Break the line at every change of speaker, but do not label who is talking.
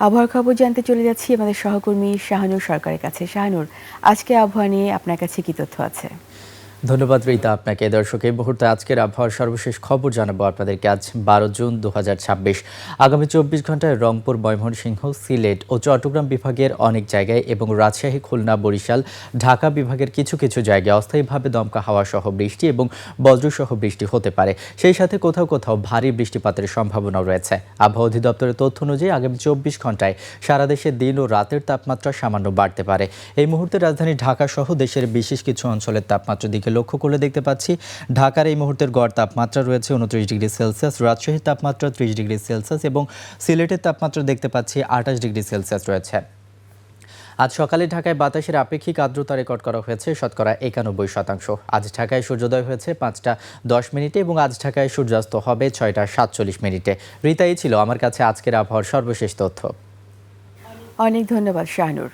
আবহাওয়ার খবর জানতে চলে যাচ্ছি আমাদের সহকর্মী শাহানুর সরকারের কাছে। শাহানুর, আজকে আবহাওয়া নিয়ে আপনার কাছে কি তথ্য আছে?
ধন্যবাদ রীতা আপনাকে। দর্শক, এই মুহূর্তে আজকের আবহাওয়ার সর্বশেষ খবর জানাবো আপনাদেরকে। আজ 12 জুন 2026। আগামী 24 ঘন্টায় রংপুর, ময়মনসিংহ, সিলেট ও চট্টগ্রাম বিভাগের অনেক জায়গায় এবং রাজশাহী, খুলনা, বরিশাল, ঢাকা বিভাগের কিছু কিছু জায়গায় অস্থায়ীভাবে দমকা হাওয়া সহ বৃষ্টি এবং বজ্রসহ বৃষ্টি হতে পারে। সেই সাথে কোথাও কোথাও ভারী বৃষ্টিপাতের সম্ভাবনাও রয়েছে। আবহাওয়া অধিদপ্তরের তথ্য অনুযায়ী আগামী 24 ঘন্টায় সারা দেশে দিন ও রাতের তাপমাত্রা সামান্য বাড়তে পারে। এই মুহূর্তে রাজধানী ঢাকা সহ দেশের বিশেষ কিছু অঞ্চলের তাপমাত্রা দিকে লক্ষ্য করলে দেখতে পাচ্ছি ঢাকার এই মুহূর্তের গড় তাপমাত্রা রয়েছে 29 ডিগ্রি সেলসিয়াস, রাজশাহীর তাপমাত্রা 30 ডিগ্রি সেলসিয়াস এবং সিলেটের তাপমাত্রা দেখতে পাচ্ছি 28 ডিগ্রি সেলসিয়াস রয়েছে। আজ সকালে ঢাকায় বাতাসের আপেক্ষিক আর্দ্রতা রেকর্ড করা হয়েছে শতকরা 91%। আজ ঢাকায় সূর্যোদয় হয়েছে 5টা 10 মিনিটে এবং আজ ঢাকায় সূর্যাস্ত হবে 6টা 47 মিনিটে। রীতা, এই ছিল আমার কাছে আজকের আবহাওয়ার সর্বশেষ তথ্য।
অনেক ধন্যবাদ শাহানুর।